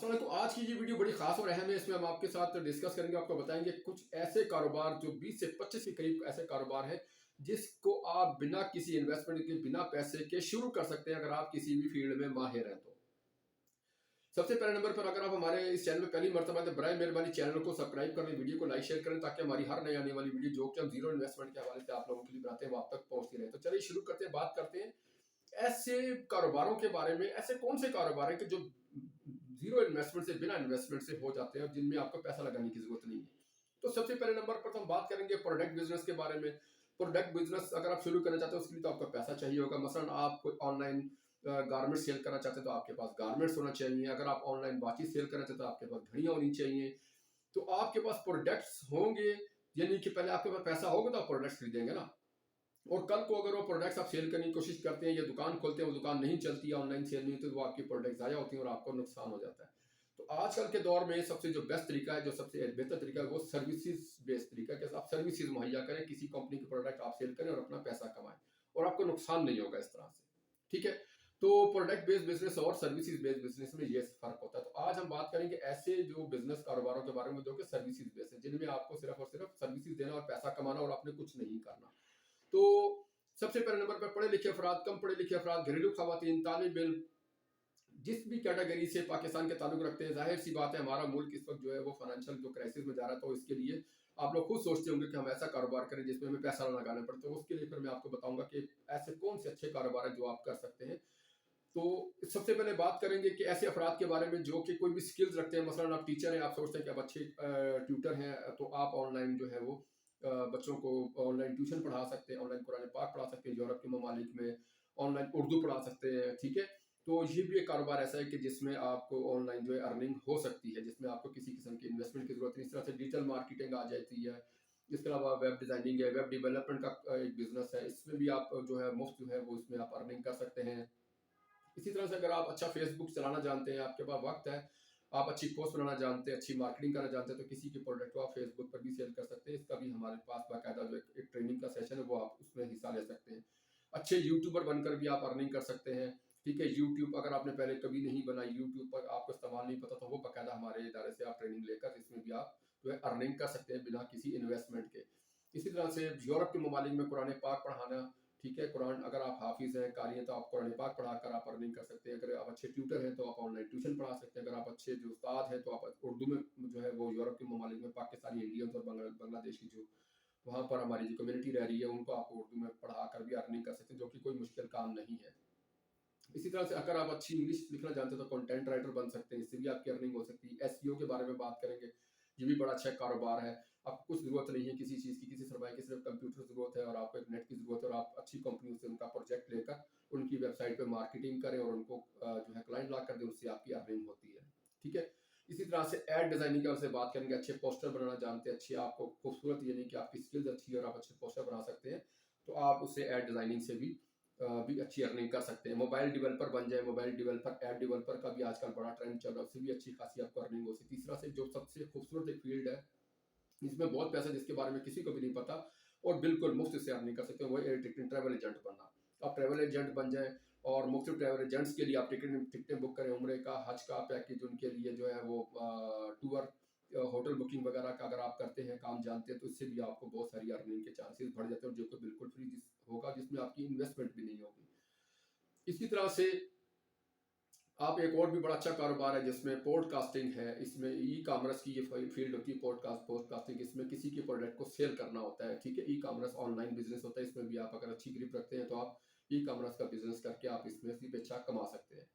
अस्सलाम वालेकुम। आज की ये वीडियो बड़ी खास और अहम है। इसमें हम आपके साथ डिस्कस करेंगे, आपको बताएंगे कुछ ऐसे कारोबार जो 20 से 25 के करीब ऐसे कारोबार हैं जिसको आप बिना किसी इन्वेस्टमेंट के, बिना पैसे के शुरू कर सकते हैं अगर आप किसी भी फील्ड में माहिर हैं तो। सबसे पहले नंबर पर, अगर आप हमारे इस चैनल में पहली मर्तबा तो बराए मेहरबानी चैनल को सब्सक्राइब कर लें, वीडियो को लाइक शेयर करें ताकि हमारी हर नई आने वाली वीडियो जो कि हम जीरो इन्वेस्टमेंट के हवाले से आप लोगों के लिए बनाते हैं वो आप तक पहुंचती रहे। तो चलिए शुरू करते हैं, बात करते हैं ऐसे कारोबारों के बारे में। ऐसे कौन से कारोबार हैं कि जो जीरो इन्वेस्टमेंट से, बिना इन्वेस्टमेंट से हो जाते हैं और जिनमें आपको पैसा लगाने की जरूरत नहीं है। तो सबसे पहले नंबर पर तो हम बात करेंगे प्रोडक्ट बिजनेस के बारे में। प्रोडक्ट बिजनेस अगर आप शुरू करना चाहते हो उसके लिए तो आपको पैसा चाहिए होगा। मसलन आप कोई ऑनलाइन गारमेंट सेल करना चाहते हैं तो आपके पास गारमेंट्स होना चाहिए। अगर आप ऑनलाइन वॉचेस सेल करना चाहते हैं तो आपके पास घड़ियां होनी चाहिए। तो आपके पास प्रोडक्ट्स होंगे, यानी कि पहले आपके पास पैसा होगा तो आप प्रोडक्ट्स खरीदेंगे ना। और कल को अगर वो प्रोडक्ट्स आप सेल करने की कोशिश करते हैं या दुकान खोलते हैं, वो दुकान नहीं चलती है, ऑनलाइन सेल नहीं होती, तो वो आपकी प्रोडक्ट ज़ाया होती है और आपको नुकसान हो जाता है। तो आजकल के दौर में सबसे जो बेस्ट तरीका है, जो सबसे बेहतर तरीका है, वो सर्विसेज बेस्ड तरीका है कि आप सर्विसेज मुहैया करें, किसी कंपनी के प्रोडक्ट आप सेल करें और अपना पैसा कमाएं और आपको नुकसान नहीं होगा इस तरह से। ठीक है, तो प्रोडक्ट बेस्ड बिजनेस और सर्विसेज बेस्ड बिजनेस में ये फर्क होता है। तो आज हम बात करेंगे ऐसे जो बिजनेस कारोबारों के बारे में जो कि सर्विसेज बेस्ड है, जिनमें आपको सिर्फ और सिर्फ सर्विसेज देना और पैसा कमाना और आपने कुछ नहीं करना। तो सबसे पहले नंबर पर पढ़े लिखे अफराद, कम पढ़े लिखे अफराद, घरेलू खवातीन, तालिब इल्म, जिस भी कैटेगरी से पाकिस्तान के ताल्लुक रखते हैं। जाहिर सी बात है हमारा मुल्क इस वक्त जो है वो फाइनेंशियल जो क्राइसिस में जा रहा है, तो इसके लिए आप लोग खुद सोचते होंगे कि हम ऐसा कारोबार करें जिसमें हमें पैसा ना लगाना पड़े। तो उसके लिए फिर मैं आपको बताऊंगा कि ऐसे कौन से अच्छे कारोबार हैं जो आप कर सकते हैं। तो सबसे पहले बात करेंगे कि ऐसे अफराद के बारे में जो कि कोई भी स्किल्स रखते हैं। मसलन आप टीचर हैं, आप सोचते हैं कि आप अच्छे ट्यूटर हैं, तो आप ऑनलाइन जो है वो बच्चों को ऑनलाइन ट्यूशन पढ़ा सकते हैं, ऑनलाइन कुरान पाक पढ़ा सकते हैं, यूरोप के ममालिक में ऑनलाइन उर्दू पढ़ा सकते हैं। ठीक है, तो ये भी एक कारोबार ऐसा है कि जिसमें आपको ऑनलाइन जो है अर्निंग हो सकती है, जिसमें आपको किसी किस्म की इन्वेस्टमेंट की जरूरत नहीं। इस तरह से डिजिटल मार्केटिंग आ जाती है। इसके अलावा वेब डिजाइनिंग है, वेब डेवलपमेंट का एक बिजनेस है, इसमें भी आप जो है मुफ्त जो है वो इसमें आप अर्निंग कर सकते हैं। इसी तरह से अगर आप अच्छा फेसबुक चलाना जानते हैं, आपके पास वक्त है, आप अच्छी पोस्ट बनाना जानते हैं, अच्छी मार्केटिंग करना जानते हैं, तो किसी की प्रोडक्ट को आप फेसबुक पर भी सेल कर सकते हैं। इसका भी हमारे पास बाकायदा जो एक ट्रेनिंग का सेशन है वो आप उसमें हिस्सा ले सकते हैं। अच्छे यूट्यूबर बनकर भी आप अर्निंग कर सकते हैं। ठीक है, यूट्यूब अगर आपने पहले कभी नहीं बनाई, यूट्यूब पर आपको इस्तेमाल नहीं पता, तो वो बाकायदा हमारे इदारे से आप ट्रेनिंग लेकर इसमें भी आप जो है अर्निंग कर सकते हैं बिना किसी इन्वेस्टमेंट के। इसी तरह से यूरोप के ममालिक में कुरान पाक पढ़ाना। ठीक है, कुरान अगर आप हाफिज हैं, कारी हैं, तो आप कुरान पाक पढ़ाकर आप अर्निंग कर सकते हैं। अगर आप अच्छे ट्यूटर हैं तो आप ऑनलाइन ट्यूशन पढ़ा सकते हैं। अगर आप अच्छे जो उस्ताद हैं तो आप उर्दू में जो है वो यूरोप के ममालिक में पाकिस्तानी, इंडियंस और बांग्लादेशी जो वहाँ पर हमारी जो कम्युनिटी रह रही है उनको आप उर्दू में पढ़ा कर भी अर्निंग कर सकते हैं, जो कि कोई मुश्किल काम नहीं है। इसी तरह से अगर आप अच्छी इंग्लिश लिखना जानते हैं तो कंटेंट राइटर बन सकते हैं, इससे भी आपकी अर्निंग हो सकती है। एसईओ के बारे में बात करेंगे, ये भी बड़ा अच्छा कारोबार है। आपको कुछ जरूरत नहीं है किसी चीज़ की, किसी सरमाए की, सिर्फ कंप्यूटर की जरूरत है और आपको एक नेट की जरूरत है, और आप अच्छी कंपनियों से उनका प्रोजेक्ट लेकर उनकी वेबसाइट पर मार्केटिंग करें और उनको जो है क्लाइंट ला कर दें, उससे आपकी अर्निंग होती है। ठीक है, इसी तरह से एड डिजाइनिंग की से बात करेंगे। अच्छे पोस्टर बनाना जानते हैं, अच्छी आपको खूबसूरत, यानी कि आपकी स्किल्स अच्छी है और आप अच्छे पोस्टर बना सकते हैं, तो आप उससे एड डिजाइनिंग से भी अच्छी अर्निंग कर सकते हैं। मोबाइल डेवलपर बन जाए, मोबाइल डेवलपर, ऐप डेवलपर का भी आजकल बड़ा ट्रेंड चल रहा है, उससे भी अच्छी खासी आपको अर्निंग हो सकती है। तीसरा से जो सबसे खूबसूरत एक फील्ड है, इसमें बहुत पैसा, जिसके बारे में किसी को भी नहीं पता और बिल्कुल मुफ्त से अर्निंग कर सकते हैं, वो एयर टिकट ट्रैवल एजेंट बनना। आप ट्रैवल एजेंट बन जाए और मुख्तलिफ ट्रैवल एजेंट्स के लिए आप टिकटें बुक करें, उम्रे का, हज का पैकेज, उनके लिए जो है वो टूर, होटल बुकिंग वगैरह का अगर आप करते हैं, काम जानते हैं, तो इससे भी आपको बहुत सारी अर्निंग के चांसेस बढ़ जाते हैं, और जो कि बिल्कुल फ्री होगा, जिसमें आपकी इन्वेस्टमेंट भी नहीं होगी। इसी तरह से आप एक और भी बड़ा अच्छा कारोबार है जिसमें पॉडकास्टिंग है। इसमें ई कामर्स की ये फील्ड होती है, पॉडकास्टिंग। इसमें किसी के प्रोडक्ट को सेल करना होता है। ठीक है, ई कामर्स ऑनलाइन बिजनेस होता है, इसमें भी आप अगर अच्छी ग्रिप रखते हैं तो आप ई कामर्स का बिजनेस करके आप इसमें भी अच्छा कमा सकते हैं।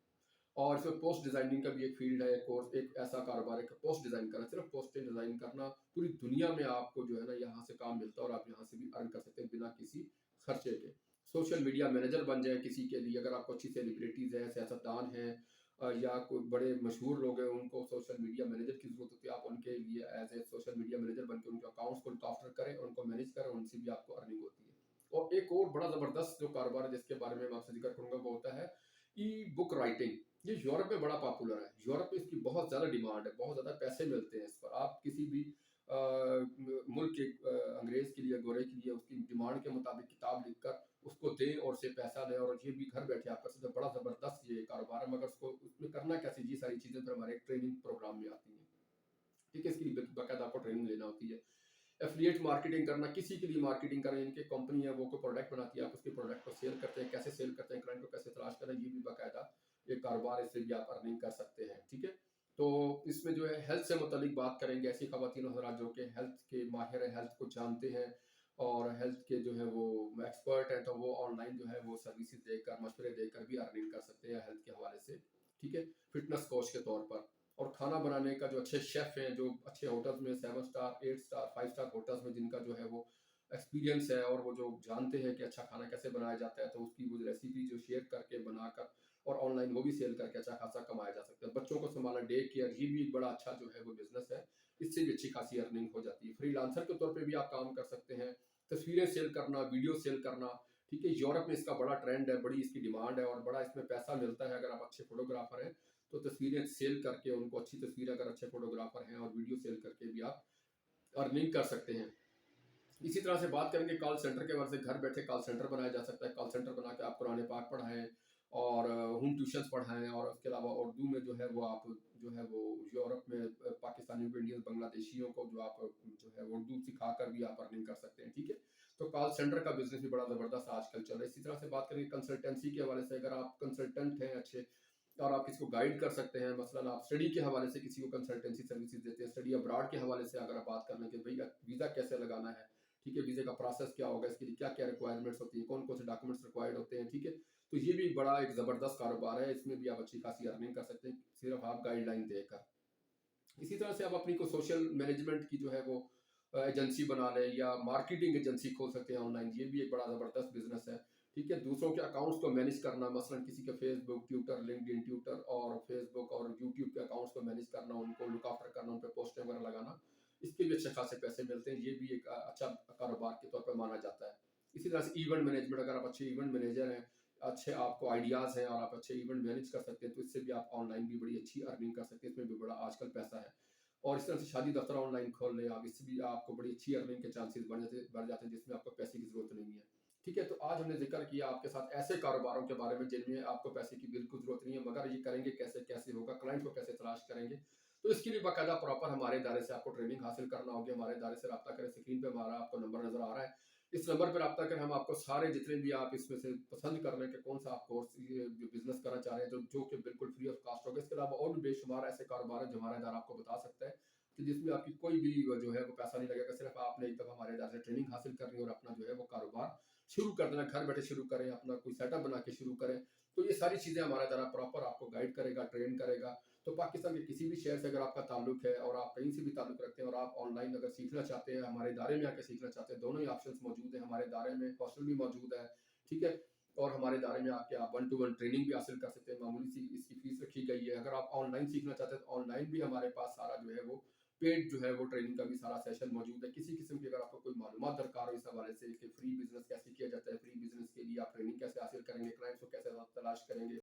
और इसमें पोस्ट डिजाइनिंग का भी एक फील्ड है, कोर्स, एक ऐसा कारोबार है कि पोस्ट डिजाइन करना, सिर्फ पोस्टें डिजाइन करना। पूरी दुनिया में आपको जो है ना यहाँ से काम मिलता है और आप यहाँ से भी अर्न कर सकते हैं बिना किसी खर्चे के। सोशल मीडिया मैनेजर बन जाए किसी के लिए, अगर आपको अच्छी सेलिब्रिटीज हैं, सियासतदान हैं, या कोई बड़े मशहूर लोग हैं, उनको सोशल मीडिया मैनेजर की जरूरत होती है, आप उनके लिए as a social media manager बनकर उनके अकाउंट्स को लुक करें, उनको मैनेज करें, उनसे भी आपको अर्निंग होती है। और एक और बड़ा जबरदस्त जो कारोबार है जिसके बारे में मैं आपसे जिक्र करूंगा वो होता है ई बुक राइटिंग। ये यूरोप में बड़ा पॉपुलर है, यूरोप में इसकी बहुत ज़्यादा डिमांड है, बहुत ज़्यादा पैसे मिलते हैं इस पर। आप किसी भी मुल्क के अंग्रेज़ के लिए, गोरे के लिए उसकी डिमांड के मुताबिक किताब लिखकर उसको दें और उससे पैसा लें, और ये भी घर बैठे आप कर सकते हैं। बड़ा ज़बरदस्त ये कारोबार है, मगर उसको उसमें करना कैसे, ये सारी चीज़ें फिर हमारे ट्रेनिंग प्रोग्राम में आती हैं। ठीक है, इसके लिए बाकायदा आपको ट्रेनिंग लेना होती है। एफिलिएट मार्केटिंग करना, किसी के लिए मार्केटिंग करें, इनकी कंपनी है वो कोई प्रोडक्ट बनाती है, आप उसके प्रोडक्ट को सेल करते हैं, कैसे सेल करते हैं, क्लाइंट को कैसे तलाश करें, ये भी बाकायदा एक कारोबार है, इससे भी आप अर्निंग कर सकते हैं। ठीक है, तो इसमें जो है हेल्थ से मुतालिक बात करेंगे, ऐसी खवातीन हज़रात जो कि हेल्थ के माहिर हैं, हेल्थ को जानते हैं और हेल्थ के जो है वो एक्सपर्ट हैं, तो वो ऑनलाइन जो है वो सर्विसेज देकर, मशवरे देकर भी अर्निंग कर सकते हैं हेल्थ के हवाले से। ठीक है, फिटनेस कोच के तौर पर। और खाना बनाने का जो अच्छे शेफ़ हैं, जो अच्छे होटल्स में 7 स्टार, 8 स्टार, 5 स्टार होटल्स में जिनका जो है वो एक्सपीरियंस है और वो जो जानते हैं कि अच्छा खाना कैसे बनाया जाता है, तो उसकी वो रेसिपी जो शेयर करके बनाकर और ऑनलाइन वो भी सेल करके अच्छा खासा कमाया जा सकता है। बच्चों को संभालना, डे केयर, ये भी एक बड़ा अच्छा जो है वो बिज़नेस है। इससे भी अच्छी खासी अर्निंग हो जाती है। फ्रीलांसर के तौर पे भी आप काम कर सकते हैं। तस्वीरें सेल करना, वीडियो सेल करना, ठीक है? यूरोप में इसका बड़ा ट्रेंड है, बड़ी इसकी डिमांड है और बड़ा इसमें पैसा मिलता है अगर आप अच्छे फ़ोटोग्राफ़र हैं। तो तस्वीरें सेल करके उनको, अच्छी तस्वीरें अगर अच्छे फ़ोटोग्राफ़र हैं और वीडियो सेल करके भी आप अर्निंग कर सकते हैं। इसी तरह से बात करेंगे कॉल सेंटर के बारे से, घर बैठे कॉल सेंटर बनाया जा सकता है। कॉल सेंटर बना के आप कुरान पाक पढ़ाएँ और होम ट्यूशन्स पढ़ाएँ, और उसके अलावा उर्दू में जो है वो आप जो है वो यूरोप में पाकिस्तानियों को, इंडियन, बांग्लादेशियों को जो आप जो है वो उर्दू सिखाकर भी आप अर्निंग कर सकते हैं। ठीक है? तो कॉल सेंटर का बिज़नेस भी बड़ा ज़बरदस्त आजकल चल रहा है। इसी तरह से बात करेंगे कंसल्टेंसी के हवाले से, अगर आप कंसल्टेंट हैं अच्छे और आप किसी को गाइड कर सकते हैं, मसलन आप स्टडी के हवाले से किसी को कंसल्टेंसी सर्विसेज देते हैं, स्टडी अब्रॉड के हवाले से अगर आप बात कर लें कि भई वीज़ा कैसे लगाना है, ठीक है, वीज़े का प्रोसेस क्या होगा, इसके लिए क्या-क्या रिक्वायरमेंट्स होती हैं, कौन-कौन से डॉक्यूमेंट्स रिक्वायर्ड होते हैं, ठीक है? तो ये भी बड़ा एक ज़बरदस्त कारोबार है, इसमें भी आप अच्छी खासी अर्निंग कर सकते हैं, सिर्फ आप गाइडलाइन देकर। इसी तरह से आप अपनी कोई सोशल मैनेजमेंट की जो है वो एजेंसी बना लें या मार्केटिंग एजेंसी खोल सकते हैं ऑनलाइन, ये भी एक बड़ा ज़बरदस्त बिज़नेस है। ठीक है? दूसरों के अकाउंट्स को मैनेज करना, मसलन किसी के फेसबुक, ट्विटर, लिंक्डइन, ट्विटर और फेसबुक और यूट्यूब के अकाउंट्स को मैनेज करना, उनको लुक आफ्टर करना, उन पे पोस्टें वगैरह लगाना, इसके भी अच्छे खासे पैसे मिलते हैं। ये भी एक अच्छा कारोबार के तौर पर माना जाता है। इसी तरह से इवेंट मैनेजमेंट, अगर आप अच्छे इवेंट मैनेजर हैं, अच्छे आपको आइडियाज़ हैं और आप अच्छे इवेंट मैनेज कर सकते हैं, तो इससे भी आप ऑनलाइन भी बड़ी अच्छी अर्निंग कर सकते हैं। इसमें भी बड़ा आजकल पैसा है। और इस तरह से शादी दफ्तर ऑनलाइन खोल लें आप, इससे भी आपको बड़ी अच्छी अर्निंग के चांसेस बढ़ जाते हैं, जिसमें आपको पैसे की ज़रूरत नहीं है। ठीक है, तो आज हमने ज़िक्र किया आपके साथ ऐसे कारोबारों के बारे में जिनमें आपको पैसे की बिल्कुल ज़रूरत नहीं है, मगर ये करेंगे कैसे, कैसे होगा, क्लाइंट को कैसे तलाश करेंगे। तो इसके लिए बाकायदा प्रॉपर हमारे इदारे से आपको ट्रेनिंग हासिल करना होगी। हमारे इदारे से रब्ता करें, स्क्रीन पे हमारा आपको नंबर नज़र आ रहा है। इस नंबर पर रब्ता करें, हम आपको सारे जितने भी आप इसमें से पसंद कर लें कि कौन सा आप कोर्स ये जो बिज़नेस करना चाह रहे हैं, जो कि बिल्कुल फ्री ऑफ कॉस्ट होगा। इसके अलावा और भी बेशुमार ऐसे कारोबार हैं जो हमारा इदारा आपको बता सकता है, कि जिसमें आपकी कोई भी वो जो है वो पैसा नहीं लगेगा, सिर्फ आपने एक दफ़ा हमारे इदारे से ट्रेनिंग हासिल करनी है और अपना जो है वो कारोबार शुरू कर देना। घर बैठे शुरू करें, अपना कोई सेटअप बना के शुरू करें। तो ये सारी चीज़ें हमारा इदारा प्रॉपर आपको गाइड करेगा, ट्रेन करेगा। तो पाकिस्तान के किसी भी शहर से अगर आपका ताल्लुक है और आप कहीं से भी ताल्लुक रखते हैं और आप ऑनलाइन अगर सीखना चाहते हैं, हमारे इदारे में आके सीखना चाहते हैं, दोनों ही ऑप्शंस मौजूद हैं। हमारे इदारे में हॉस्टल भी मौजूद है, ठीक है? और हमारे इदारे में आके आप 1 टू 1 ट्रेनिंग भी हासिल कर सकते हैं। मामूली सी इसकी फीस रखी गई है। अगर आप ऑनलाइन सीखना चाहते हैं, तो ऑनलाइन भी हमारे पास सारा जो है वो पेड जो है वो ट्रेनिंग का भी सारा सेशन मौजूद है। किसी किस्म की अगर आपको कोई मालूमात दरकार हो इस हवाले से कि फ्री बिज़नेस कैसे किया जाता है, फ्री बिज़नेस के लिए आप ट्रेनिंग कैसे हासिल करेंगे, क्लाइंट्स को कैसे तलाश करेंगे,